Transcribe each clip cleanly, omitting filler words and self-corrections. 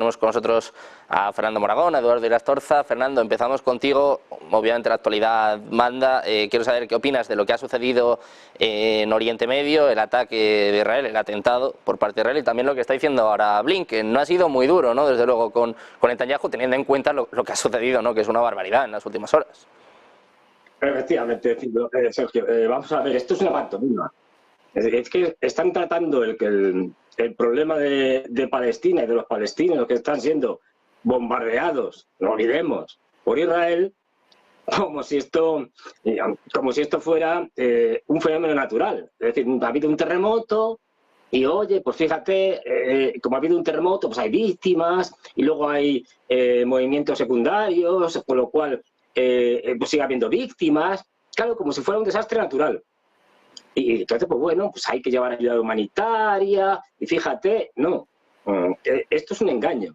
Tenemos con nosotros a Fernando Moragón, a Eduardo Irastorza. Fernando, empezamos contigo. Obviamente la actualidad manda. Quiero saber qué opinas de lo que ha sucedido en Oriente Medio, el ataque de Israel, el atentado por parte de Israel, y también lo que está diciendo ahora Blinken. No ha sido muy duro, ¿no?, desde luego, con Netanyahu, teniendo en cuenta lo que ha sucedido, ¿no?, que es una barbaridad en las últimas horas. Efectivamente, Sergio, vamos a ver, esto es una pantomima. Es que están tratando el problema de Palestina y de los palestinos que están siendo bombardeados, no olvidemos, por Israel, como si esto fuera un fenómeno natural. Es decir, ha habido un terremoto y, oye, pues fíjate, como ha habido un terremoto, pues hay víctimas y luego hay movimientos secundarios, con lo cual pues sigue habiendo víctimas. Claro, como si fuera un desastre natural. Y entonces, pues bueno, pues hay que llevar ayuda humanitaria, y fíjate, no, esto es un engaño.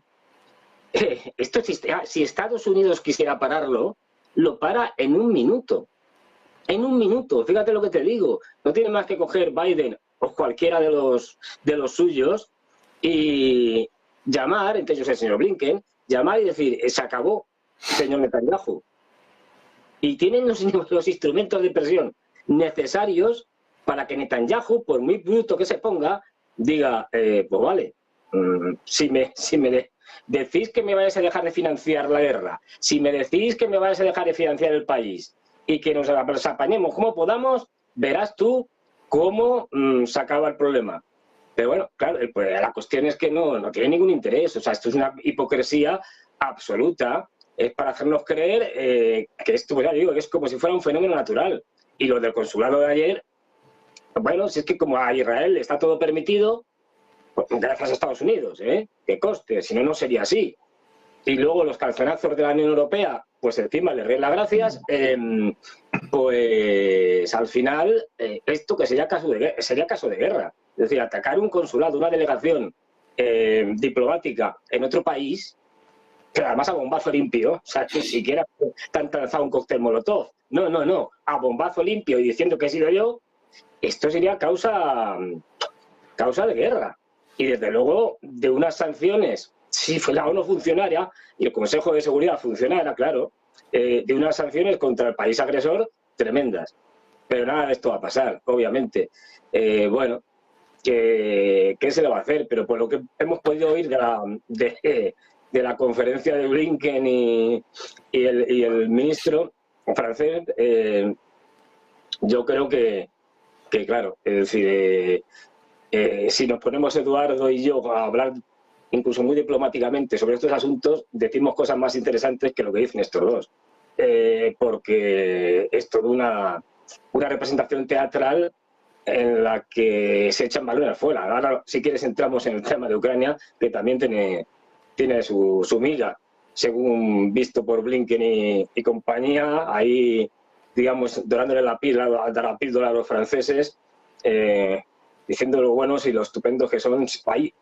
Esto existe. Si Estados Unidos quisiera pararlo, lo para en un minuto. En un minuto, fíjate lo que te digo. No tiene más que coger Biden o cualquiera de los suyos y llamar, entre ellos el señor Blinken, llamar y decir, se acabó, señor Netanyahu. Y tienen los instrumentos de presión necesarios para que Netanyahu, por muy bruto que se ponga, diga, pues vale, si me decís que me vais a dejar de financiar la guerra, si me decís que me vais a dejar de financiar el país y que nos apañemos como podamos, verás tú cómo se acaba el problema. Pero bueno, claro, pues la cuestión es que no tiene ningún interés. O sea, esto es una hipocresía absoluta. Es para hacernos creer que esto, ya digo, que es como si fuera un fenómeno natural. Y lo del consulado de ayer, bueno, si es que como a Israel le está todo permitido, pues gracias a Estados Unidos, que coste, si no, no sería así. Y luego los calzonazos de la Unión Europea, pues encima le ríen las gracias, pues al final esto que sería caso de guerra. Es decir, atacar un consulado, una delegación diplomática en otro país, que además a bombazo limpio, o sea, ni siquiera te han lanzado un cóctel molotov. No, a bombazo limpio y diciendo que he sido yo, esto sería causa de guerra. Y desde luego, de unas sanciones, si la ONU funcionara y el Consejo de Seguridad funcionara, claro, de unas sanciones contra el país agresor tremendas. Pero nada de esto va a pasar, obviamente. Bueno, ¿qué se le va a hacer? Pero por lo que hemos podido oír de la conferencia de Blinken y el ministro francés, yo creo que claro, es decir, si nos ponemos Eduardo y yo a hablar incluso muy diplomáticamente sobre estos asuntos, decimos cosas más interesantes que lo que dicen estos dos. Porque es toda una representación teatral en la que se echan balones fuera. Ahora, si quieres, entramos en el tema de Ucrania, que también tiene su miga, según visto por Blinken y compañía, ahí, digamos, dorándole la píldora a los franceses, diciendo lo buenos y lo estupendos que son ahí,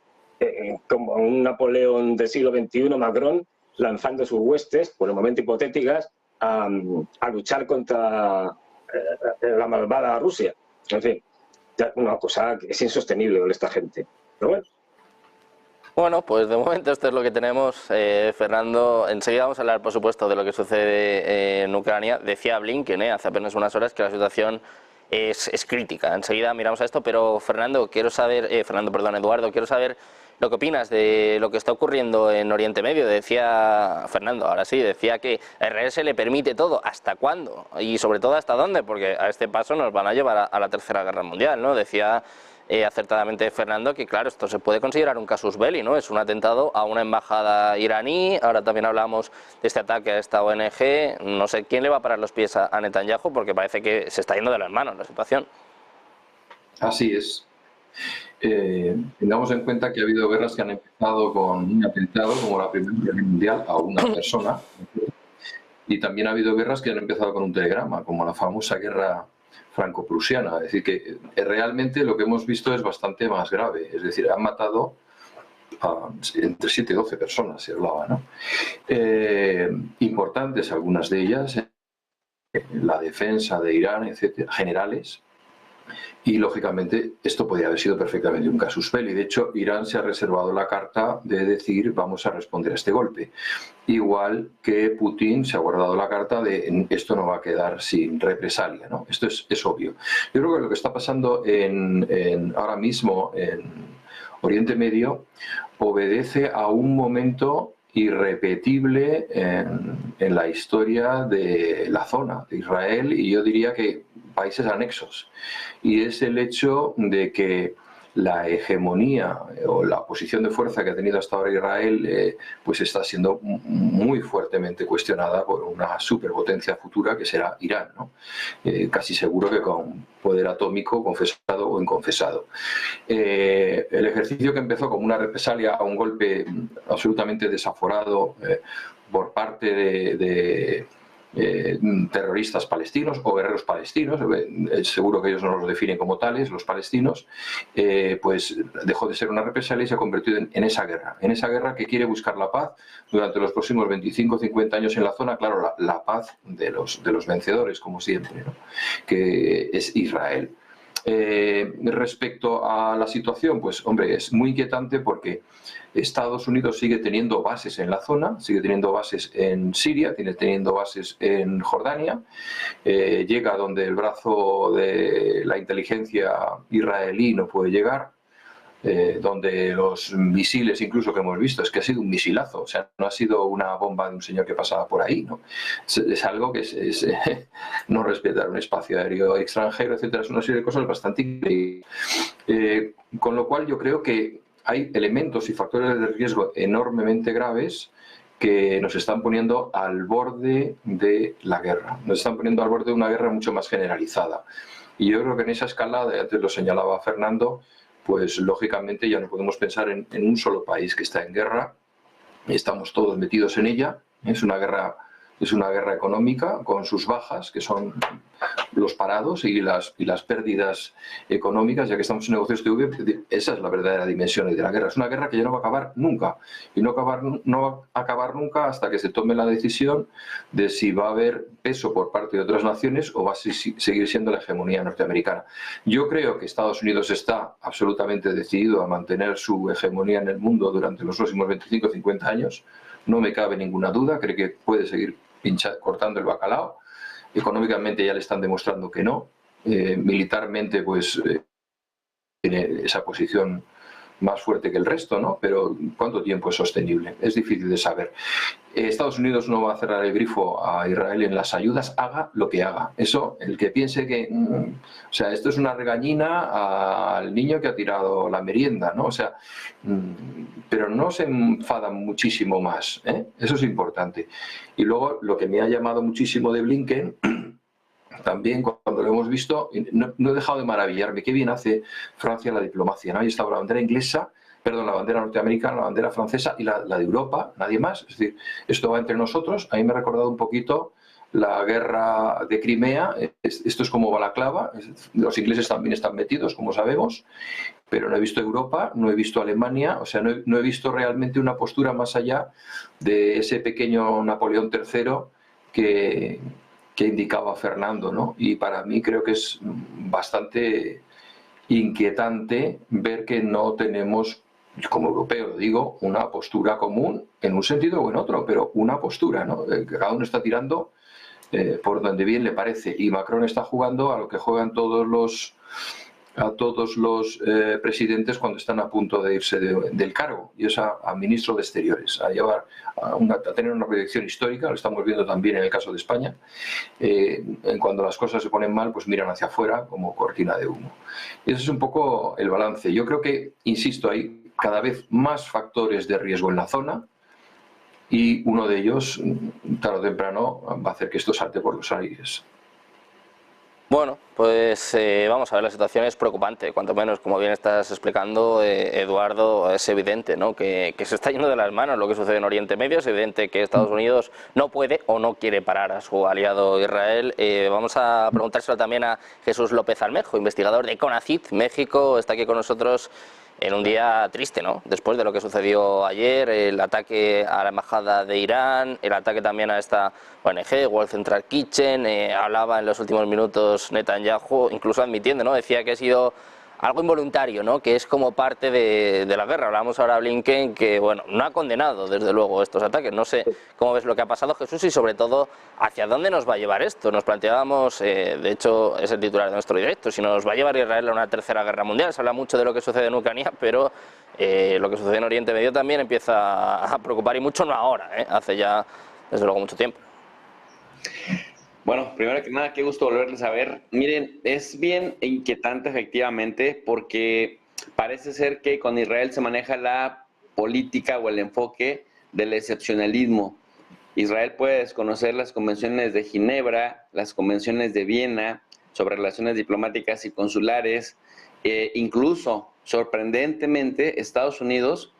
como un Napoleón del siglo XXI, Macron, lanzando sus huestes, por el momento hipotéticas, a luchar contra la malvada Rusia. En fin, una cosa que es insostenible con esta gente. Pero bueno. Bueno, pues de momento esto es lo que tenemos, Fernando. Enseguida vamos a hablar, por supuesto, de lo que sucede en Ucrania. Decía Blinken hace apenas unas horas que la situación es crítica. Enseguida miramos a esto, pero Eduardo, quiero saber lo que opinas de lo que está ocurriendo en Oriente Medio. Decía Fernando, ahora sí, decía que a Israel se le permite todo. ¿Hasta cuándo? Y sobre todo, ¿hasta dónde? Porque a este paso nos van a llevar a la Tercera Guerra Mundial, ¿no? Decía acertadamente Fernando que, claro, esto se puede considerar un casus belli, ¿no? Es un atentado a una embajada iraní. Ahora también hablamos de este ataque a esta ONG. No sé quién le va a parar los pies a Netanyahu, porque parece que se está yendo de las manos la situación. Así es. Tengamos en cuenta que ha habido guerras que han empezado con un atentado, como la Primera Guerra Mundial, a una persona, y también ha habido guerras que han empezado con un telegrama, como la famosa guerra franco-prusiana. Es decir, que realmente lo que hemos visto es bastante más grave. Es decir, han matado entre 7 y 12 personas, se hablaba, ¿no? Importantes algunas de ellas, la defensa de Irán, etcétera, generales, Y, lógicamente, esto podría haber sido perfectamente un casus belli. De hecho, Irán se ha reservado la carta de decir vamos a responder a este golpe. Igual que Putin se ha guardado la carta de esto no va a quedar sin represalia, ¿no? Esto es obvio. Yo creo que lo que está pasando ahora mismo en Oriente Medio obedece a un momento irrepetible en la historia de la zona, de Israel, y yo diría que países anexos. Y es el hecho de que la hegemonía o la posición de fuerza que ha tenido hasta ahora Israel pues está siendo muy fuertemente cuestionada por una superpotencia futura que será Irán, ¿no? Casi seguro que con poder atómico confesado o inconfesado. El ejercicio que empezó como una represalia a un golpe absolutamente desaforado por parte de terroristas palestinos o guerreros palestinos, seguro que ellos no los definen como tales, los palestinos, pues dejó de ser una represalia y se ha convertido en esa guerra que quiere buscar la paz durante los próximos 25 o 50 años en la zona, claro, la paz de los vencedores, como siempre, ¿no? Que es Israel. Respecto a la situación, pues hombre, es muy inquietante porque Estados Unidos sigue teniendo bases en la zona, sigue teniendo bases en Siria, sigue teniendo bases en Jordania, llega donde el brazo de la inteligencia israelí no puede llegar, donde los misiles incluso que hemos visto, es que ha sido un misilazo, o sea, no ha sido una bomba de un señor que pasaba por ahí, ¿no? Es algo que es no respetar un espacio aéreo extranjero, etcétera, es una serie de cosas bastante increíbles. Con lo cual yo creo que hay elementos y factores de riesgo enormemente graves que nos están poniendo al borde de la guerra, nos están poniendo al borde de una guerra mucho más generalizada. Y yo creo que en esa escalada, antes lo señalaba Fernando, pues lógicamente ya no podemos pensar en un solo país que está en guerra, estamos todos metidos en ella, es una guerra económica con sus bajas, que son los parados y las pérdidas económicas, ya que estamos en negocios TV, esa es la verdadera dimensión de la guerra. Es una guerra que ya no va a acabar nunca, y no va a acabar nunca hasta que se tome la decisión de si va a haber peso por parte de otras naciones o va a seguir siendo la hegemonía norteamericana. Yo creo que Estados Unidos está absolutamente decidido a mantener su hegemonía en el mundo durante los próximos 25 o 50 años, no me cabe ninguna duda, creo que puede seguir cortando el bacalao. Económicamente ya le están demostrando que no. Militarmente, pues, tiene esa posición más fuerte que el resto, ¿no? Pero ¿cuánto tiempo es sostenible? Es difícil de saber. Estados Unidos no va a cerrar el grifo a Israel en las ayudas, haga lo que haga. Eso, el que piense que, o sea, esto es una regañina al niño que ha tirado la merienda, ¿no? O sea, pero no se enfadan muchísimo más, ¿eh? Eso es importante. Y luego, lo que me ha llamado muchísimo de Blinken, también cuando lo hemos visto, no he dejado de maravillarme. Qué bien hace Francia la diplomacia, ¿no? Ahí estaba la bandera inglesa, perdón, la bandera norteamericana, la bandera francesa y la de Europa, nadie más. Es decir, esto va entre nosotros. A mí me ha recordado un poquito la guerra de Crimea. Esto es como balaclava. Los ingleses también están metidos, como sabemos, pero no he visto Europa, no he visto Alemania, o sea, no he visto realmente una postura más allá de ese pequeño Napoleón III que indicaba Fernando, ¿no? Y para mí creo que es bastante inquietante ver que no tenemos, como europeo lo digo, una postura común en un sentido o en otro, pero una postura, ¿no? Que cada uno está tirando por donde bien le parece, y Macron está jugando a lo que juegan todos los presidentes cuando están a punto de irse del cargo, y es a ministro de Exteriores, a tener una proyección histórica. Lo estamos viendo también en el caso de España. Cuando las cosas se ponen mal, pues miran hacia afuera como cortina de humo. Y ese es un poco el balance. Yo creo que, insisto, hay cada vez más factores de riesgo en la zona, y uno de ellos, tarde o temprano, va a hacer que esto salte por los aires. Bueno, pues vamos a ver, la situación es preocupante, cuanto menos, como bien estás explicando, Eduardo, es evidente, ¿no? que se está yendo de las manos lo que sucede en Oriente Medio. Es evidente que Estados Unidos no puede o no quiere parar a su aliado Israel. Vamos a preguntárselo también a Jesús López Almejo, investigador de CONACYT México, está aquí con nosotros. en un día triste, ¿no? Después de lo que sucedió ayer, el ataque a la embajada de Irán, el ataque también a esta ONG, World Central Kitchen, hablaba en los últimos minutos Netanyahu, incluso admitiendo, ¿no? Decía que ha sido algo involuntario, ¿no? Que es como parte de la guerra. Hablamos ahora de Blinken, que bueno, no ha condenado desde luego estos ataques. No sé cómo ves lo que ha pasado, Jesús, y sobre todo hacia dónde nos va a llevar esto. Nos planteábamos, de hecho es el titular de nuestro directo, si nos va a llevar Israel a una tercera guerra mundial. Se habla mucho de lo que sucede en Ucrania, pero lo que sucede en Oriente Medio también empieza a preocupar, y mucho no ahora, hace ya desde luego mucho tiempo. Bueno, primero que nada, qué gusto volverles a ver. Miren, es bien inquietante efectivamente porque parece ser que con Israel se maneja la política o el enfoque del excepcionalismo. Israel puede desconocer las convenciones de Ginebra, las convenciones de Viena sobre relaciones diplomáticas y consulares, incluso, sorprendentemente, Estados Unidos,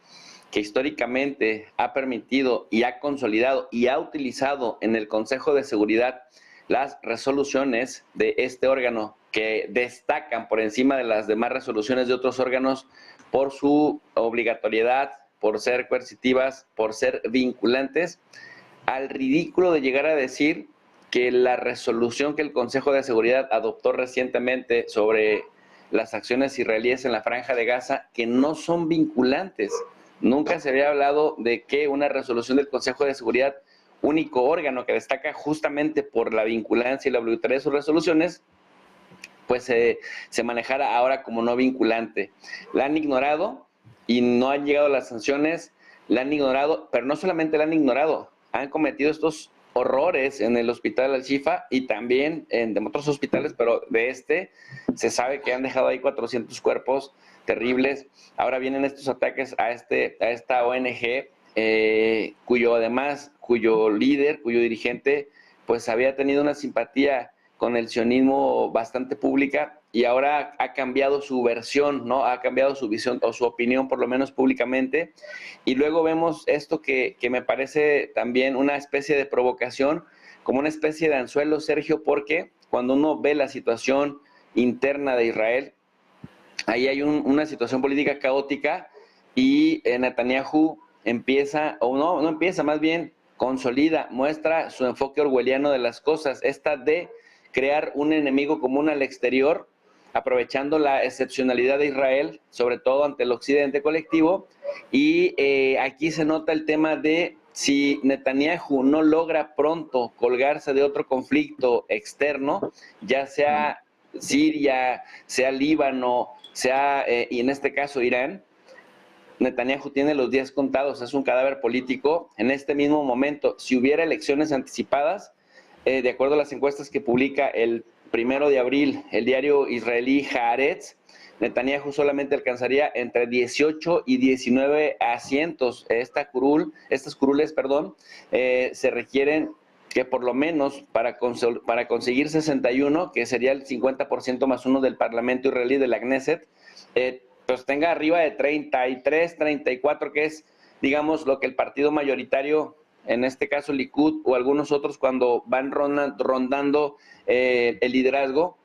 que históricamente ha permitido y ha consolidado y ha utilizado en el Consejo de Seguridad las resoluciones de este órgano, que destacan por encima de las demás resoluciones de otros órganos por su obligatoriedad, por ser coercitivas, por ser vinculantes, al ridículo de llegar a decir que la resolución que el Consejo de Seguridad adoptó recientemente sobre las acciones israelíes en la Franja de Gaza, que no son vinculantes. Nunca se había hablado de que una resolución del Consejo de Seguridad, único órgano que destaca justamente por la vinculancia y la obligatoriedad de sus resoluciones, pues se manejara ahora como no vinculante. La han ignorado y no han llegado las sanciones, la han ignorado, pero no solamente la han ignorado, han cometido estos horrores en el hospital Al-Shifa y también en otros hospitales, pero de este se sabe que han dejado ahí 400 cuerpos terribles. Ahora vienen estos ataques a esta ONG, cuyo líder, cuyo dirigente, pues había tenido una simpatía con el sionismo bastante pública y ahora ha cambiado su versión, ¿no? Ha cambiado su visión o su opinión, por lo menos públicamente. Y luego vemos esto que me parece también una especie de provocación, como una especie de anzuelo, Sergio, porque cuando uno ve la situación interna de Israel, ahí hay una situación política caótica y Netanyahu empieza, o no empieza, más bien consolida, muestra su enfoque orwelliano de las cosas, esta de crear un enemigo común al exterior, aprovechando la excepcionalidad de Israel, sobre todo ante el occidente colectivo, y aquí se nota el tema de si Netanyahu no logra pronto colgarse de otro conflicto externo, ya sea Siria, sea Líbano, sea, y en este caso Irán, Netanyahu tiene los días contados, es un cadáver político en este mismo momento. Si hubiera elecciones anticipadas, de acuerdo a las encuestas que publica el 1 de abril el diario israelí Haaretz, Netanyahu solamente alcanzaría entre 18 y 19 asientos. Estas curules, se requieren que por lo menos para conseguir 61, que sería el 50% más uno del Parlamento israelí, de la Knesset, pues tenga arriba de 33, 34, que es, digamos, lo que el partido mayoritario, en este caso Likud o algunos otros, cuando van rondando el liderazgo,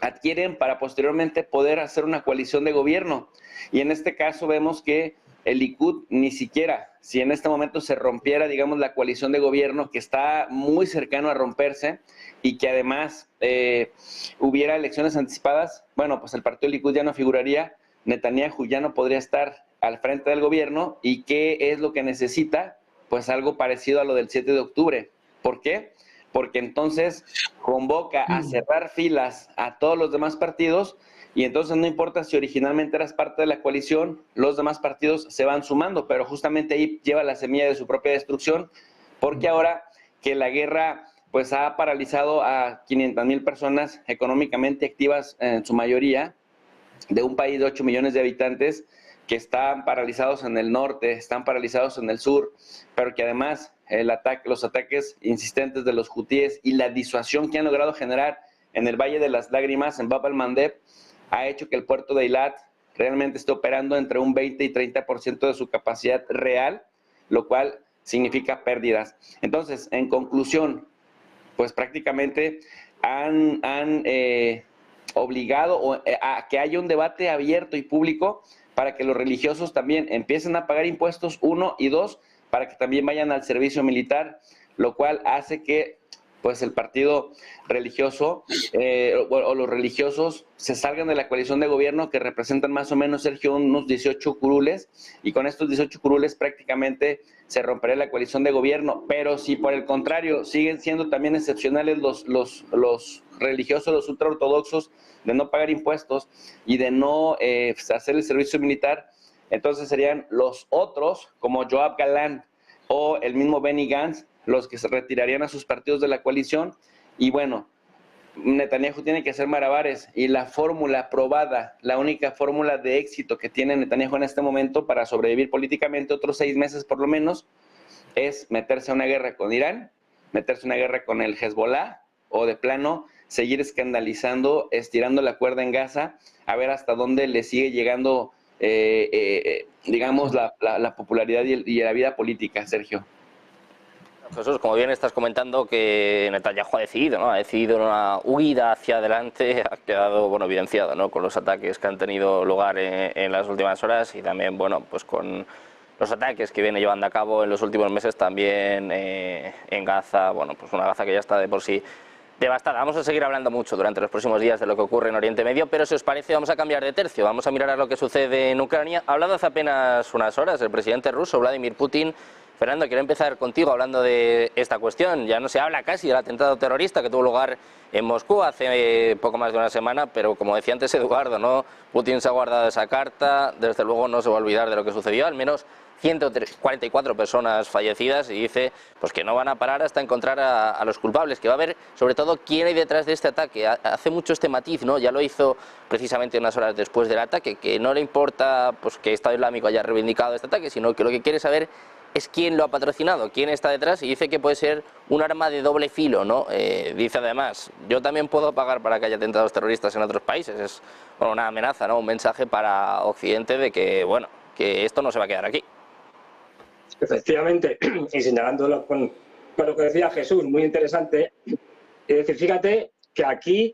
adquieren para posteriormente poder hacer una coalición de gobierno. Y en este caso vemos que el Likud ni siquiera, si en este momento se rompiera, digamos, la coalición de gobierno, que está muy cercano a romperse, y que además hubiera elecciones anticipadas, bueno, pues el partido Likud ya no figuraría, Netanyahu ya no podría estar al frente del gobierno. ¿Y qué es lo que necesita? Pues algo parecido a lo del 7 de octubre. ¿Por qué? Porque entonces convoca a cerrar filas a todos los demás partidos, y entonces no importa si originalmente eras parte de la coalición, los demás partidos se van sumando, pero justamente ahí lleva la semilla de su propia destrucción, porque ahora que la guerra pues ha paralizado a 500,000 personas económicamente activas, en su mayoría, de un país de 8 millones de habitantes, que están paralizados en el norte, están paralizados en el sur, pero que además los ataques insistentes de los hutíes y la disuasión que han logrado generar en el Valle de las Lágrimas, en Bab el-Mandeb, ha hecho que el puerto de Eilat realmente esté operando entre un 20 y 30% de su capacidad real, lo cual significa pérdidas. Entonces, en conclusión, pues prácticamente han obligado a que haya un debate abierto y público para que los religiosos también empiecen a pagar impuestos, 1, y 2, para que también vayan al servicio militar, lo cual hace que pues el partido religioso o los religiosos se salgan de la coalición de gobierno, que representan más o menos, Sergio, unos 18 curules, y con estos 18 curules prácticamente se rompería la coalición de gobierno. Pero si por el contrario siguen siendo también excepcionales los religiosos, los ultraortodoxos, de no pagar impuestos y de no hacer el servicio militar, entonces serían los otros, como Yoav Galán o el mismo Benny Gantz, los que se retirarían a sus partidos de la coalición. Y bueno, Netanyahu tiene que hacer malabares, y la fórmula probada, la única fórmula de éxito que tiene Netanyahu en este momento para sobrevivir políticamente otros 6 meses por lo menos, es meterse a una guerra con Irán, meterse a una guerra con el Hezbollah, o de plano seguir escandalizando, estirando la cuerda en Gaza, a ver hasta dónde le sigue llegando, digamos, la popularidad y la vida política, Sergio. Jesús, como bien estás comentando, que Netanyahu ha decidido, ¿no? Ha decidido una huida hacia adelante, ha quedado, bueno, evidenciado, ¿no? Con los ataques que han tenido lugar en las últimas horas, y también, bueno, pues con los ataques que viene llevando a cabo en los últimos meses también en Gaza, bueno, pues una Gaza que ya está de por sí devastada. Vamos a seguir hablando mucho durante los próximos días de lo que ocurre en Oriente Medio, pero si os parece vamos a cambiar de tercio, vamos a mirar a lo que sucede en Ucrania. Ha hablado hace apenas unas horas el presidente ruso, Vladimir Putin. Fernando, quiero empezar contigo hablando de esta cuestión. Ya no se habla casi del atentado terrorista que tuvo lugar en Moscú hace poco más de una semana, pero como decía antes Eduardo, ¿no? Putin se ha guardado esa carta, desde luego no se va a olvidar de lo que sucedió, al menos 144 personas fallecidas, y dice pues que no van a parar hasta encontrar a los culpables, que va a ver sobre todo quién hay detrás de este ataque. Hace mucho este matiz, ¿no? Ya lo hizo precisamente unas horas después del ataque, que no le importa pues que Estado Islámico haya reivindicado este ataque, sino que lo que quiere saber es quién lo ha patrocinado, quién está detrás, y dice que puede ser un arma de doble filo, ¿no? Dice además, yo también puedo pagar para que haya atentados terroristas en otros países. Es, bueno, una amenaza, ¿no? Un mensaje para Occidente de que, bueno, que esto no se va a quedar aquí. Efectivamente, y señalándolo con lo que decía Jesús, muy interesante. Es decir, fíjate que aquí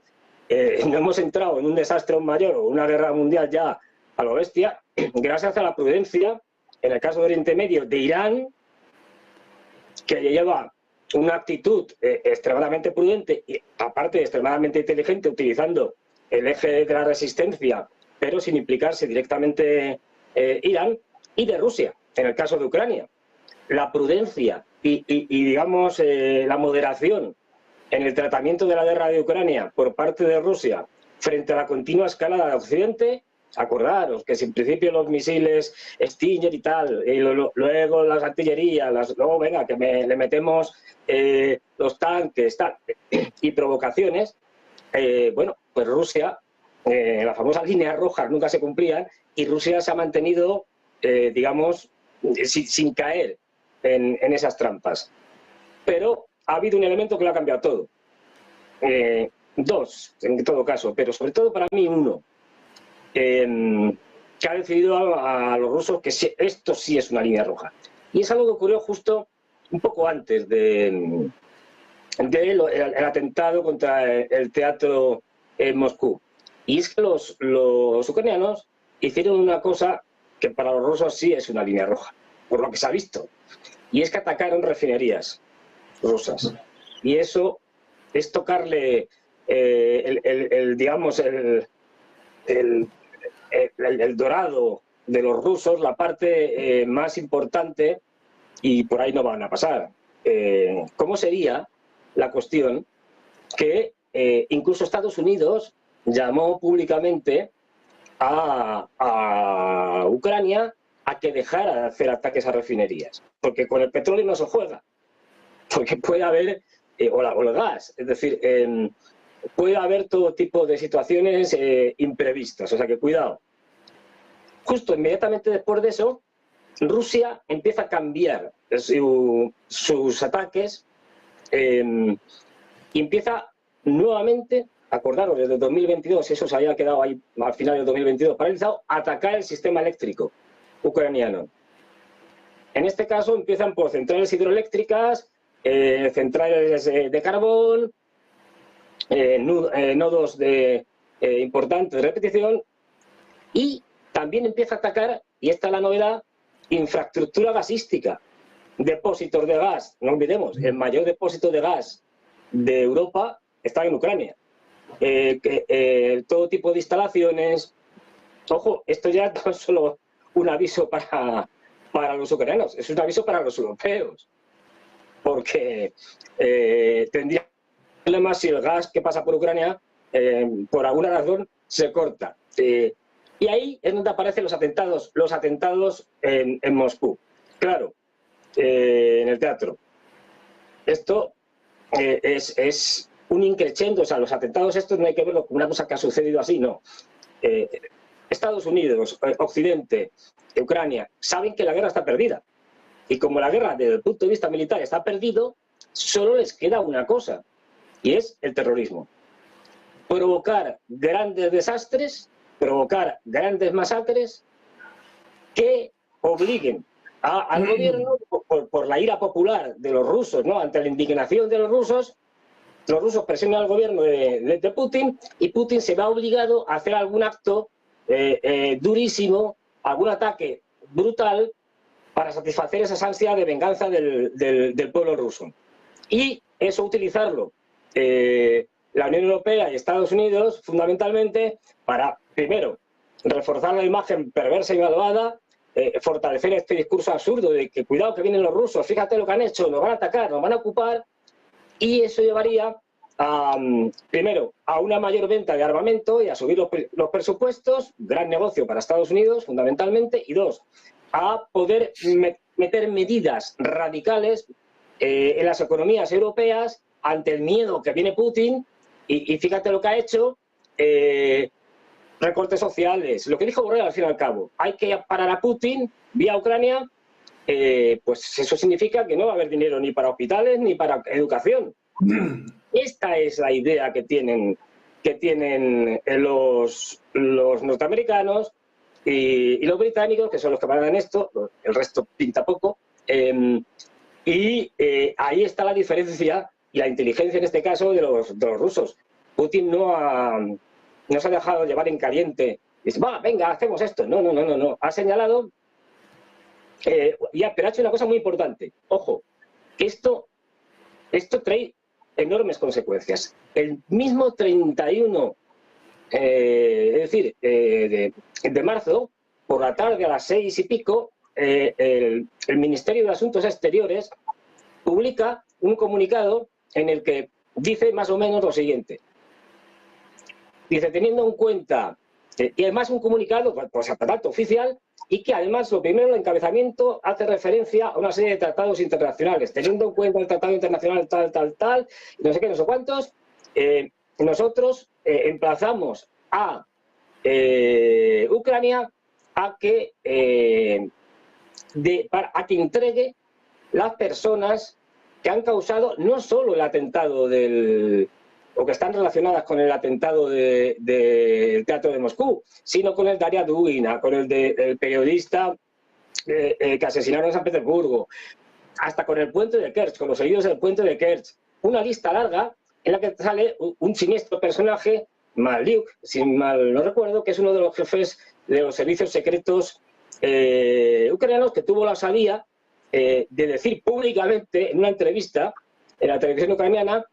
no hemos entrado en un desastre aún mayor o una guerra mundial ya a lo bestia, gracias a la prudencia, en el caso de Oriente Medio, de Irán, que lleva una actitud extremadamente prudente y aparte extremadamente inteligente, utilizando el eje de la resistencia, pero sin implicarse directamente Irán, y de Rusia, en el caso de Ucrania. La prudencia y digamos, la moderación en el tratamiento de la guerra de Ucrania por parte de Rusia frente a la continua escalada de Occidente. Acordaros que si en principio los misiles Stinger y tal, y luego las artillerías, luego venga, que le metemos los tanques, tal, y provocaciones, bueno, pues Rusia, las famosas líneas rojas nunca se cumplían, y Rusia se ha mantenido, digamos, sin caer en esas trampas. Pero ha habido un elemento que lo ha cambiado todo. Dos, en todo caso, pero sobre todo para mí uno. Que ha decidido a los rusos que esto sí es una línea roja. Y es algo que ocurrió justo un poco antes del el atentado contra el teatro en Moscú. Y es que los ucranianos hicieron una cosa que para los rusos sí es una línea roja, por lo que se ha visto. Y es que atacaron refinerías rusas. Y eso es tocarle digamos, el dorado de los rusos, la parte más importante, y por ahí no van a pasar. ¿Cómo sería la cuestión que incluso Estados Unidos llamó públicamente a Ucrania a que dejara de hacer ataques a refinerías? Porque con el petróleo no se juega, porque puede haber, o el gas, es decir, puede haber todo tipo de situaciones imprevistas, o sea que cuidado. Justo inmediatamente después de eso, Rusia empieza a cambiar sus ataques y empieza nuevamente, acordaros, desde 2022, eso se había quedado ahí al final del 2022 paralizado, a atacar el sistema eléctrico ucraniano. En este caso empiezan por centrales hidroeléctricas, centrales de carbón, nodos importantes de repetición, y también empieza a atacar, y esta es la novedad, infraestructura gasística, depósitos de gas. No olvidemos, el mayor depósito de gas de Europa está en Ucrania. Todo tipo de instalaciones. Ojo, esto ya no es solo un aviso para los ucranianos, es un aviso para los europeos, porque tendría problemas si el gas que pasa por Ucrania, por alguna razón, se corta. Y ahí es donde aparecen los atentados en Moscú. Claro, en el teatro. Esto es un increchendo, o sea, los atentados estos no hay que verlo como una cosa que ha sucedido así, no. Estados Unidos, Occidente, Ucrania, saben que la guerra está perdida. Y como la guerra desde el punto de vista militar está perdido, solo les queda una cosa, y es el terrorismo. Provocar grandes desastres, provocar grandes masacres que obliguen al gobierno, por la ira popular de los rusos, ¿no? Ante la indignación de los rusos presionan al gobierno de Putin, y Putin se va obligado a hacer algún acto durísimo, algún ataque brutal para satisfacer esas ansias de venganza del pueblo ruso. Y eso utilizarlo la Unión Europea y Estados Unidos fundamentalmente para, primero, reforzar la imagen perversa y malvada, fortalecer este discurso absurdo de que cuidado que vienen los rusos, fíjate lo que han hecho, nos van a atacar, nos van a ocupar, y eso llevaría primero a una mayor venta de armamento y a subir los presupuestos, gran negocio para Estados Unidos fundamentalmente, y dos, a poder meter medidas radicales en las economías europeas ante el miedo que viene Putin, y fíjate lo que ha hecho, recortes sociales, lo que dijo Borrell al fin y al cabo, hay que parar a Putin vía Ucrania, pues eso significa que no va a haber dinero ni para hospitales ni para educación. Esta es la idea que tienen los norteamericanos y los británicos, que son los que mandan esto, el resto pinta poco, y ahí está la diferencia y la inteligencia en este caso de los rusos. Putin no se ha dejado llevar en caliente. Dice, va, venga, hacemos esto. No. Ha señalado, pero ha hecho una cosa muy importante. Ojo, que esto trae enormes consecuencias. El mismo 31, es decir, de marzo, por la tarde a las 6 y pico, el Ministerio de Asuntos Exteriores publica un comunicado en el que dice más o menos lo siguiente. Dice, teniendo en cuenta, y además un comunicado, pues a tanto oficial, y que además lo primero, el encabezamiento, hace referencia a una serie de tratados internacionales, teniendo en cuenta el tratado internacional tal, no sé qué, no sé cuántos, nosotros emplazamos a Ucrania a que entregue las personas que han causado no solo el atentado o que están relacionadas con el atentado del Teatro de Moscú, sino con el de Aria Dugina, con el del periodista que asesinaron en San Petersburgo, hasta con el puente de Kerch, con los heridos del puente de Kerch. Una lista larga en la que sale un siniestro personaje, Maliuk, si mal no recuerdo, que es uno de los jefes de los servicios secretos ucranianos, que tuvo la osadía de decir públicamente en una entrevista en la televisión ucraniana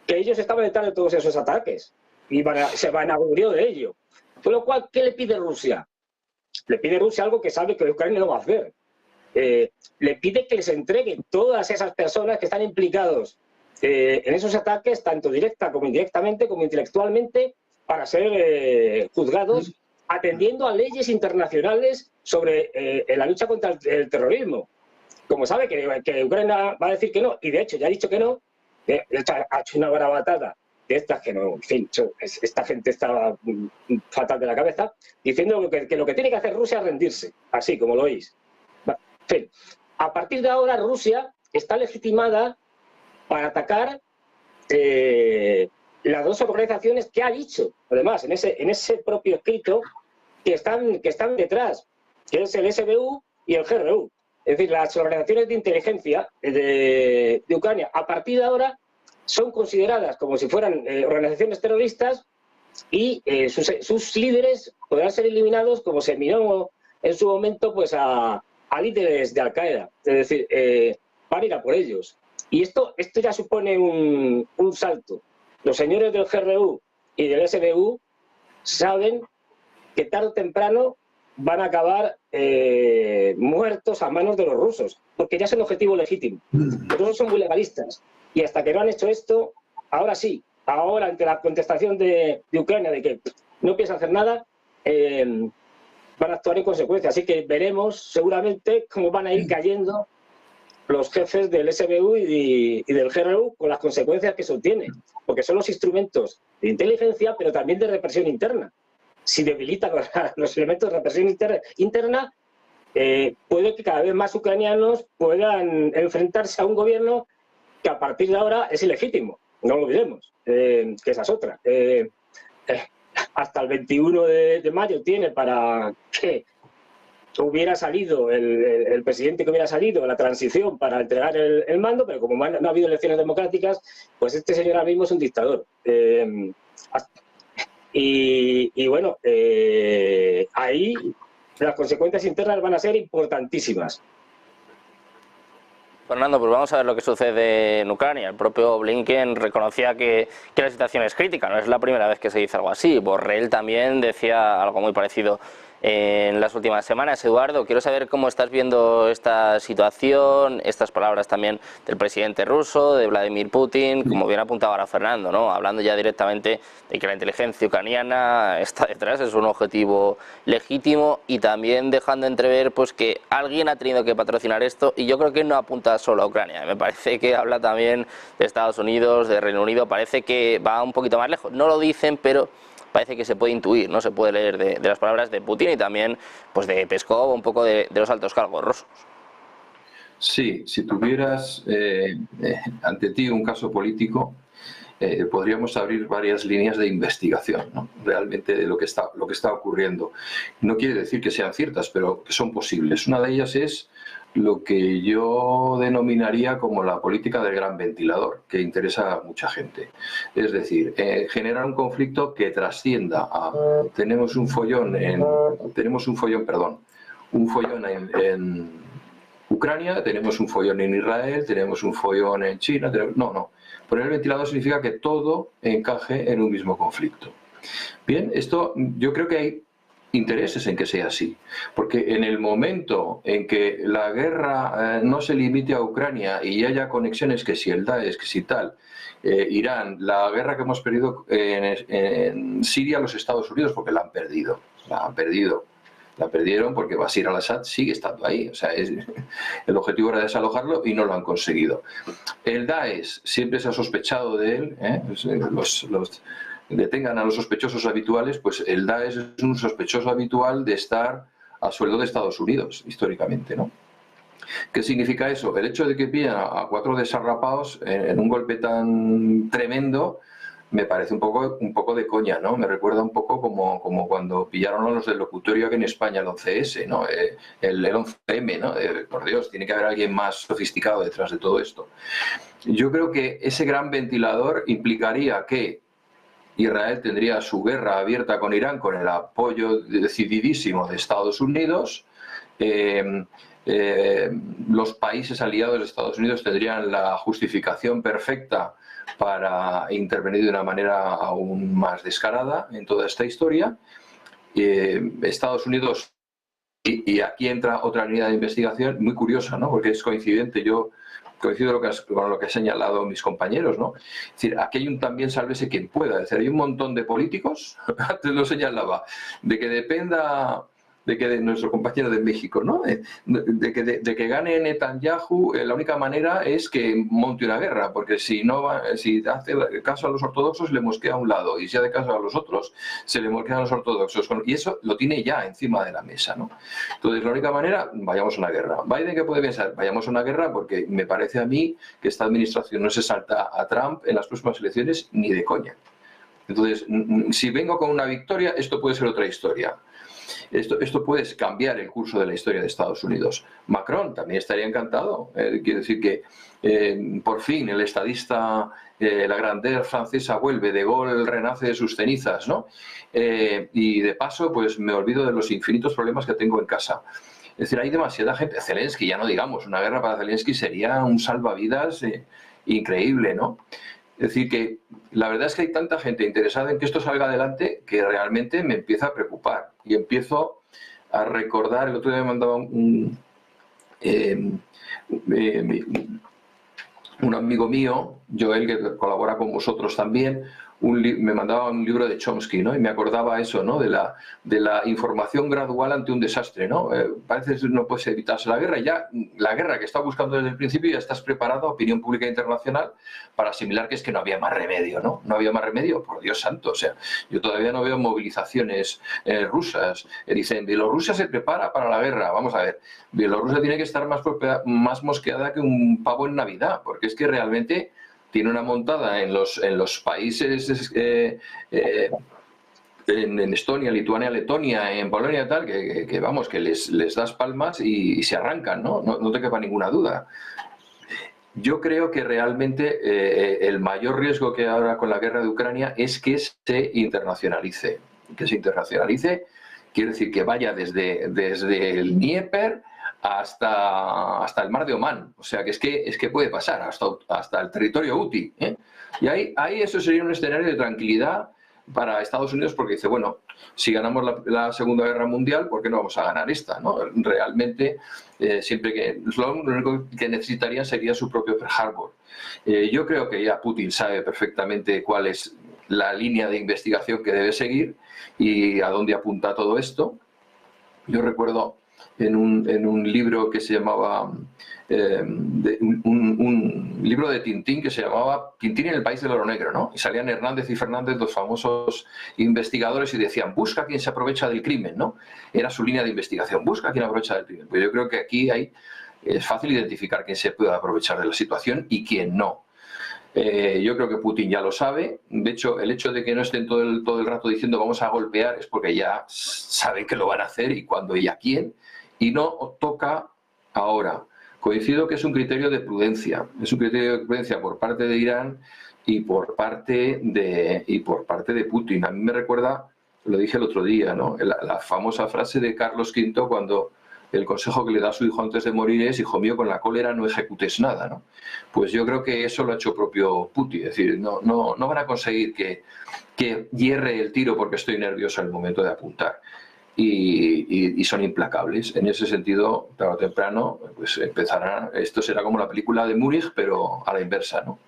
que ellos estaban detrás de todos esos ataques y se vanaglorió de ello. Con lo cual, ¿qué le pide Rusia? Le pide Rusia algo que sabe que Ucrania no va a hacer. Le pide que les entregue todas esas personas que están implicados en esos ataques, tanto directa como indirectamente, como intelectualmente, para ser juzgados, atendiendo a leyes internacionales sobre la lucha contra el terrorismo. Como sabe que Ucrania va a decir que no, y de hecho ya ha dicho que no, ha hecho una bravatada de estas que no, en fin, esta gente estaba fatal de la cabeza, diciendo que lo que tiene que hacer Rusia es rendirse, así como lo oís. En fin, a partir de ahora Rusia está legitimada para atacar las dos organizaciones que ha dicho, además, en ese propio escrito, que están detrás, que es el SBU y el GRU. Es decir, las organizaciones de inteligencia de Ucrania, a partir de ahora, son consideradas como si fueran organizaciones terroristas y sus líderes podrán ser eliminados como se eliminó en su momento pues a líderes de Al-Qaeda. Es decir, van a ir a por ellos. Y esto ya supone un salto. Los señores del GRU y del SBU saben que tarde o temprano van a acabar muertos a manos de los rusos, porque ya es un objetivo legítimo. Los rusos son muy legalistas, y hasta que no han hecho esto, ahora sí, ahora ante la contestación de Ucrania de que no piensa hacer nada, van a actuar en consecuencia. Así que veremos seguramente cómo van a ir cayendo los jefes del SBU y del GRU con las consecuencias que eso tiene, porque son los instrumentos de inteligencia, pero también de represión interna. Si debilitan los elementos de represión interna, puede que cada vez más ucranianos puedan enfrentarse a un gobierno que a partir de ahora es ilegítimo. No lo olvidemos, que esa es otra. Hasta el 21 de mayo tiene para que hubiera salido el presidente que hubiera salido, la transición para entregar el mando, pero como no ha habido elecciones democráticas, pues este señor ahora mismo es un dictador. Y bueno, ahí las consecuencias internas van a ser importantísimas. Fernando, pues vamos a ver lo que sucede en Ucrania. El propio Blinken reconocía que la situación es crítica, no es la primera vez que se dice algo así. Borrell también decía algo muy parecido en las últimas semanas. Eduardo, quiero saber cómo estás viendo esta situación, estas palabras también del presidente ruso, de Vladimir Putin, como bien apuntaba ahora Fernando, ¿no? Hablando ya directamente de que la inteligencia ucraniana está detrás, es un objetivo legítimo, y también dejando entrever pues que alguien ha tenido que patrocinar esto, y yo creo que no apunta solo a Ucrania, me parece que habla también de Estados Unidos, de Reino Unido, parece que va un poquito más lejos, no lo dicen, pero parece que se puede intuir, no se puede leer de las palabras de Putin y también pues de Peskov, un poco de los altos cargos rusos. Sí, si tuvieras ante ti un caso político, podríamos abrir varias líneas de investigación, ¿no? Realmente de lo que está ocurriendo. No quiere decir que sean ciertas, pero que son posibles. Una de ellas es lo que yo denominaría como la política del gran ventilador, que interesa a mucha gente. Es decir, generar un conflicto que trascienda a... Tenemos un follón en Ucrania, tenemos un follón en Israel, tenemos un follón en China... No. Poner el ventilador significa que todo encaje en un mismo conflicto. Bien, esto yo creo que hay intereses en que sea así, porque en el momento en que la guerra no se limite a Ucrania y haya conexiones, que si el Daesh, que si tal, Irán, la guerra que hemos perdido en Siria, los Estados Unidos, porque la perdieron porque Bashar al-Assad sigue estando ahí, o sea, el objetivo era desalojarlo y no lo han conseguido. El Daesh siempre se ha sospechado de él, detengan a los sospechosos habituales, pues el Daesh es un sospechoso habitual de estar a sueldo de Estados Unidos, históricamente, ¿no? ¿Qué significa eso? El hecho de que pillan a 4 desarrapados en un golpe tan tremendo me parece un poco de coña, ¿no? Me recuerda un poco como cuando pillaron a los del locutorio aquí en España, el 11S, ¿no? El 11M, ¿no? Por Dios, tiene que haber alguien más sofisticado detrás de todo esto. Yo creo que ese gran ventilador implicaría que Israel tendría su guerra abierta con Irán con el apoyo decididísimo de Estados Unidos. Los países aliados de Estados Unidos tendrían la justificación perfecta para intervenir de una manera aún más descarada en toda esta historia. Estados Unidos, y aquí entra otra línea de investigación muy curiosa, ¿no? Porque es coincidente, yo coincido con lo que han señalado mis compañeros, ¿no? Es decir, aquí hay un también sálvese quien pueda. Es decir, hay un montón de políticos, antes lo señalaba, de que dependa de que de nuestro compañero de México, ¿no? De que gane Netanyahu, la única manera es que monte una guerra, porque si hace caso a los ortodoxos le mosquea a un lado, y si hace caso a los otros se le mosquean a los ortodoxos, y eso lo tiene ya encima de la mesa, ¿no? Entonces, la única manera, vayamos a una guerra. ¿Biden qué puede pensar? Vayamos a una guerra, porque me parece a mí que esta administración no se salta a Trump en las próximas elecciones ni de coña. Entonces, si vengo con una victoria, esto puede ser otra historia. Esto puede cambiar el curso de la historia de Estados Unidos. Macron también estaría encantado. Quiere decir que por fin el estadista, la grandeza francesa vuelve, De Gaulle renace de sus cenizas, ¿no? Y de paso, pues me olvido de los infinitos problemas que tengo en casa. Es decir, hay demasiada gente. Zelensky, ya no digamos, una guerra para Zelensky sería un salvavidas increíble, ¿no? Es decir, que la verdad es que hay tanta gente interesada en que esto salga adelante que realmente me empieza a preocupar. Y empiezo a recordar, el otro día me mandaba un amigo mío, Joel, que colabora con vosotros también, me mandaba un libro de Chomsky, ¿no? Y me acordaba eso, ¿no? De la información gradual ante un desastre, ¿no? Parece que no puedes evitarse la guerra. Ya la guerra que estás buscando desde el principio, ya estás preparado, opinión pública internacional, para asimilar que es que no había más remedio, ¿no? No había más remedio, por Dios santo. O sea, yo todavía no veo movilizaciones rusas. Dicen, Bielorrusia se prepara para la guerra. Vamos a ver, Bielorrusia tiene que estar más mosqueada que un pavo en Navidad, porque es que realmente tiene una montada en los países, en Estonia, Lituania, Letonia, en Polonia, tal, que vamos, que les das palmas y se arrancan, ¿no? No te quepa ninguna duda. Yo creo que realmente el mayor riesgo que hay ahora con la guerra de Ucrania es que se internacionalice. Que se internacionalice quiere decir que vaya desde el Dnieper hasta el mar de Omán. O sea, que es que puede pasar hasta el territorio Houthi, ¿eh? Y ahí eso sería un escenario de tranquilidad para Estados Unidos, porque dice, bueno, si ganamos la Segunda Guerra Mundial, ¿por qué no vamos a ganar esta, ¿no? Realmente, siempre que lo único que necesitarían sería su propio Pearl Harbor. Yo creo que ya Putin sabe perfectamente cuál es la línea de investigación que debe seguir y a dónde apunta todo esto. Yo recuerdo en un libro que se llamaba, un libro de Tintín que se llamaba Tintín en el país del oro negro, ¿no? Y salían Hernández y Fernández, los famosos investigadores, y decían, busca a quien se aprovecha del crimen, ¿no? Era su línea de investigación, busca a quien aprovecha del crimen. Pues yo creo que aquí es fácil identificar quién se puede aprovechar de la situación y quién no. Yo creo que Putin ya lo sabe. De hecho, el hecho de que no estén todo el rato diciendo vamos a golpear es porque ya saben que lo van a hacer y cuándo y a quién. Y no toca ahora. Coincido que es un criterio de prudencia. Es un criterio de prudencia por parte de Irán y por parte de Putin. A mí me recuerda, lo dije el otro día, ¿no? La famosa frase de Carlos V cuando el consejo que le da a su hijo antes de morir es, hijo mío, con la cólera no ejecutes nada, ¿no? Pues yo creo que eso lo ha hecho propio Putin. Es decir, no van a conseguir que hierre el tiro porque estoy nervioso en el momento de apuntar. Y son implacables. En ese sentido, tarde o temprano, pues empezarán. Esto será como la película de Múnich, pero a la inversa, ¿no?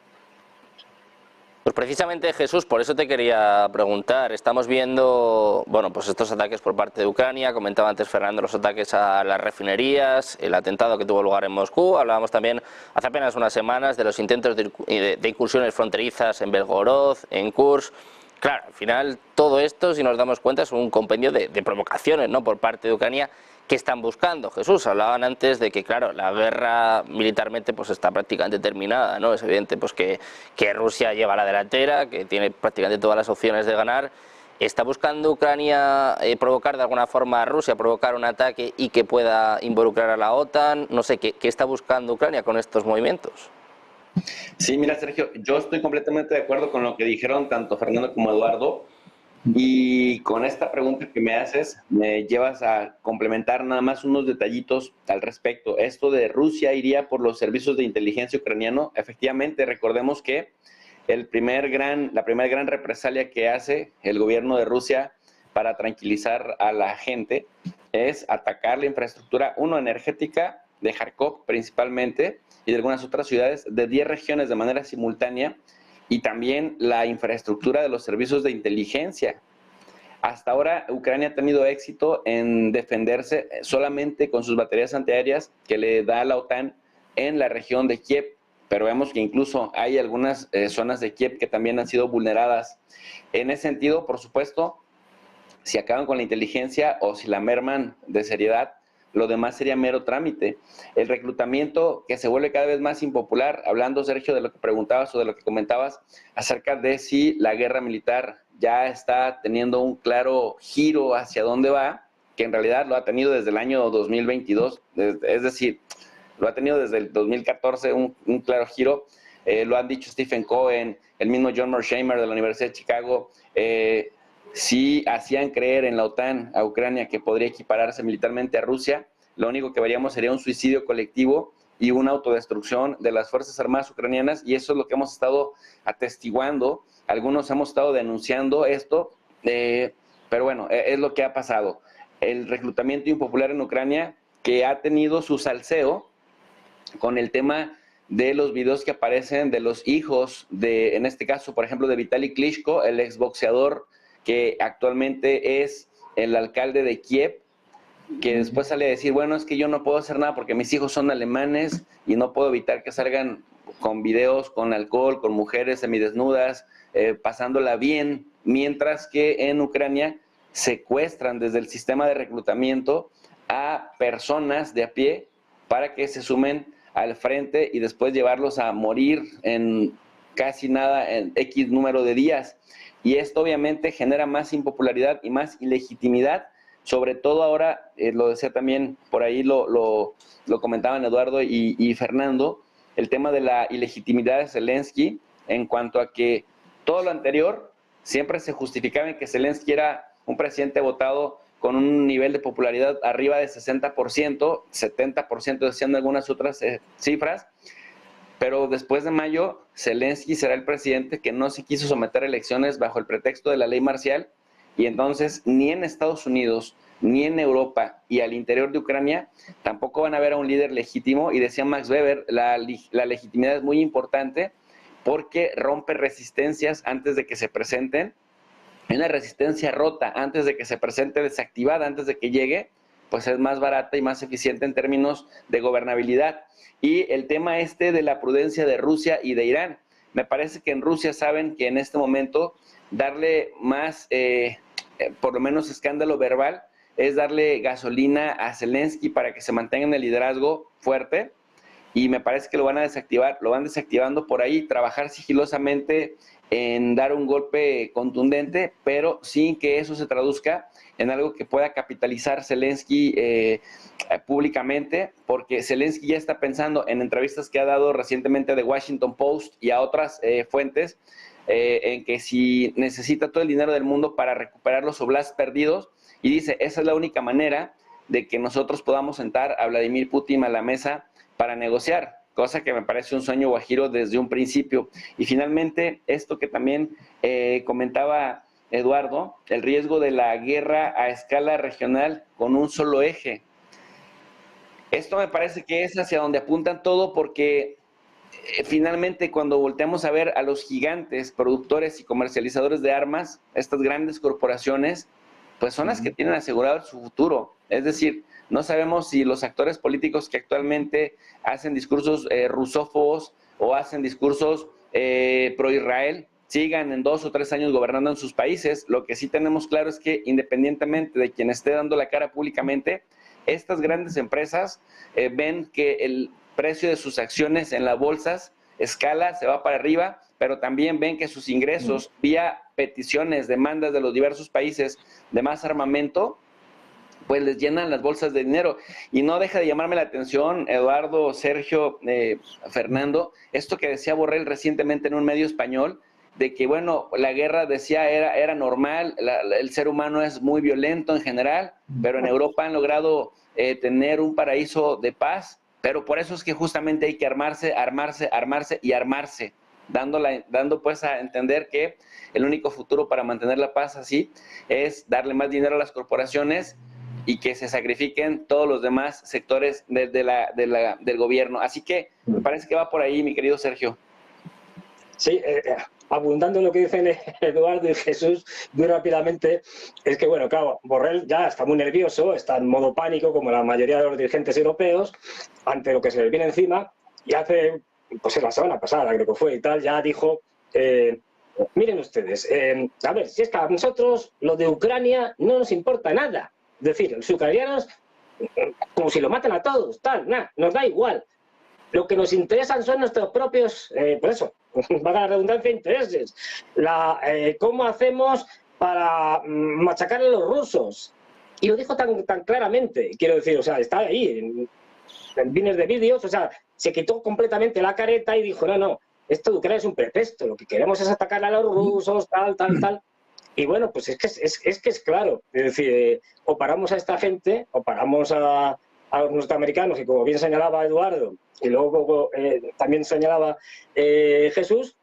Pues precisamente, Jesús, por eso te quería preguntar. Estamos viendo, bueno, pues estos ataques por parte de Ucrania. Comentaba antes Fernando los ataques a las refinerías, el atentado que tuvo lugar en Moscú. Hablábamos también hace apenas unas semanas de los intentos de incursiones fronterizas en Belgorod, en Kursk. Claro, al final todo esto, si nos damos cuenta, es un compendio de provocaciones, ¿no?, por parte de Ucrania. ¿Qué están buscando? Jesús, hablaban antes de que, claro, la guerra militarmente pues está prácticamente terminada, ¿no? Es evidente pues que Rusia lleva la delantera, que tiene prácticamente todas las opciones de ganar. ¿Está buscando Ucrania provocar de alguna forma a Rusia, provocar un ataque y que pueda involucrar a la OTAN? No sé, ¿qué está buscando Ucrania con estos movimientos? Sí, mira, Sergio, yo estoy completamente de acuerdo con lo que dijeron tanto Fernando como Eduardo. Y con esta pregunta que me haces, me llevas a complementar nada más unos detallitos al respecto. Esto de Rusia iría por los servicios de inteligencia ucraniano. Efectivamente, recordemos que la primera gran represalia que hace el gobierno de Rusia para tranquilizar a la gente es atacar la infraestructura, energética de Kharkov principalmente y de algunas otras ciudades de 10 regiones de manera simultánea, y también la infraestructura de los servicios de inteligencia. Hasta ahora Ucrania ha tenido éxito en defenderse solamente con sus baterías antiaéreas que le da la OTAN en la región de Kiev, pero vemos que incluso hay algunas zonas de Kiev que también han sido vulneradas. En ese sentido, por supuesto, si acaban con la inteligencia o si la merman de seriedad, lo demás sería mero trámite. El reclutamiento que se vuelve cada vez más impopular, hablando, Sergio, de lo que preguntabas o de lo que comentabas acerca de si la guerra militar ya está teniendo un claro giro hacia dónde va, que en realidad lo ha tenido desde el año 2022, es decir, lo ha tenido desde el 2014, un claro giro. Lo han dicho Stephen Cohen, el mismo John Mearsheimer de la Universidad de Chicago. Sí hacían creer en la OTAN a Ucrania que podría equipararse militarmente a Rusia. Lo único que veríamos sería un suicidio colectivo y una autodestrucción de las Fuerzas Armadas ucranianas, y eso es lo que hemos estado atestiguando. Algunos hemos estado denunciando esto, pero bueno, es lo que ha pasado. El reclutamiento impopular en Ucrania, que ha tenido su salseo con el tema de los videos que aparecen de los hijos de, en este caso, por ejemplo, de Vitaly Klitschko, el exboxeador que actualmente es el alcalde de Kiev, que después sale a decir, bueno, es que yo no puedo hacer nada porque mis hijos son alemanes y no puedo evitar que salgan con videos, con alcohol, con mujeres semidesnudas, pasándola bien, mientras que en Ucrania secuestran desde el sistema de reclutamiento a personas de a pie para que se sumen al frente y después llevarlos a morir en casi nada, en X número de días. Y esto obviamente genera más impopularidad y más ilegitimidad, sobre todo ahora, lo decía también, por ahí lo comentaban Eduardo y Fernando, el tema de la ilegitimidad de Zelensky, en cuanto a que todo lo anterior siempre se justificaba en que Zelensky era un presidente votado con un nivel de popularidad arriba de 60%, 70% decían algunas otras cifras, pero después de mayo, Zelensky será el presidente que no se quiso someter a elecciones bajo el pretexto de la ley marcial, y entonces ni en Estados Unidos, ni en Europa y al interior de Ucrania tampoco van a ver a un líder legítimo. Y decía Max Weber, la legitimidad es muy importante porque rompe resistencias antes de que se presenten. Una resistencia rota antes de que se presente, desactivada antes de que llegue, pues es más barata y más eficiente en términos de gobernabilidad. Y el tema de la prudencia de Rusia y de Irán. Me parece que en Rusia saben que en este momento darle más, por lo menos escándalo verbal, es darle gasolina a Zelensky para que se mantenga en el liderazgo fuerte, y me parece que lo van a desactivar, lo van desactivando por ahí, trabajar sigilosamente en dar un golpe contundente, pero sin que eso se traduzca en algo que pueda capitalizar Zelensky públicamente, porque Zelensky ya está pensando en entrevistas que ha dado recientemente a The Washington Post y a otras fuentes, en que si necesita todo el dinero del mundo para recuperar los oblasts perdidos, y dice, esa es la única manera de que nosotros podamos sentar a Vladimir Putin a la mesa para negociar, cosa que me parece un sueño guajiro desde un principio. Y finalmente, esto que también comentaba Eduardo, el riesgo de la guerra a escala regional con un solo eje. Esto me parece que es hacia donde apuntan todo, porque finalmente cuando volteamos a ver a los gigantes productores y comercializadores de armas, estas grandes corporaciones, pues son las que tienen asegurado su futuro. Es decir, no sabemos si los actores políticos que actualmente hacen discursos rusófobos o hacen discursos pro-Israel sigan en 2 o 3 años gobernando en sus países. Lo que sí tenemos claro es que independientemente de quien esté dando la cara públicamente, estas grandes empresas ven que el precio de sus acciones en las bolsas escala, se va para arriba, pero también ven que sus ingresos vía peticiones, demandas de los diversos países de más armamento, pues les llenan las bolsas de dinero. Y no deja de llamarme la atención, Eduardo, Sergio, Fernando, esto que decía Borrell recientemente en un medio español, de que, bueno, la guerra, decía, era normal, el ser humano es muy violento en general, pero en Europa han logrado tener un paraíso de paz, pero por eso es que justamente hay que armarse, armarse, armarse y armarse, dando pues a entender que el único futuro para mantener la paz así es darle más dinero a las corporaciones y que se sacrifiquen todos los demás sectores del gobierno. Así que me parece que va por ahí, mi querido Sergio. Sí, abundando en lo que dicen Eduardo y Jesús, muy rápidamente, es que, bueno, claro, Borrell ya está muy nervioso, está en modo pánico, como la mayoría de los dirigentes europeos, ante lo que se les viene encima, y hace, pues la semana pasada, creo que fue y tal, ya dijo, miren ustedes, a ver, si es que a nosotros lo de Ucrania no nos importa nada. Es decir, los ucranianos, como si lo matan a todos, tal, nada, nos da igual. Lo que nos interesan son nuestros propios, por eso, valga la redundancia, intereses. ¿Cómo hacemos para machacar a los rusos? Y lo dijo tan claramente, quiero decir, o sea, está ahí en miles de vídeos, o sea, se quitó completamente la careta y dijo, no, esto de Ucrania es un pretexto, lo que queremos es atacar a los rusos, tal. Y bueno, pues es que es claro, es decir, o paramos a esta gente, o paramos a los norteamericanos, y como bien señalaba Eduardo, y luego también señalaba Jesús,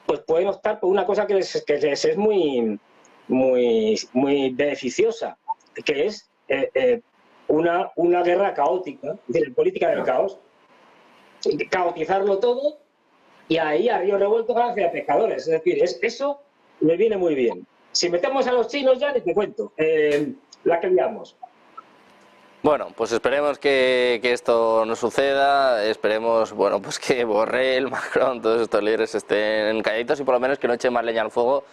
pues pueden optar por una cosa que les es muy beneficiosa, que es una guerra caótica, es decir, política del caos, caotizarlo todo y ahí a río revuelto gracias a pescadores. Es decir, eso me viene muy bien. Si metemos a los chinos ya, ni te cuento, la que liamos. Bueno, pues esperemos que esto no suceda, esperemos, bueno, pues que Borrell, Macron, todos estos líderes estén calladitos y por lo menos que no echen más leña al fuego,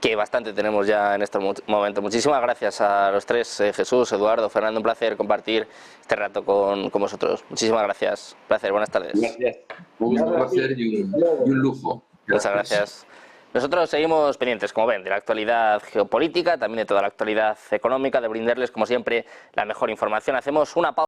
que bastante tenemos ya en este momento. Muchísimas gracias a los tres, Jesús, Eduardo, Fernando, un placer compartir este rato con vosotros. Muchísimas gracias, un placer, buenas tardes. Gracias. Un placer y un lujo. Muchas gracias. Nosotros seguimos pendientes, como ven, de la actualidad geopolítica, también de toda la actualidad económica, de brindarles, como siempre, la mejor información. Hacemos una pausa.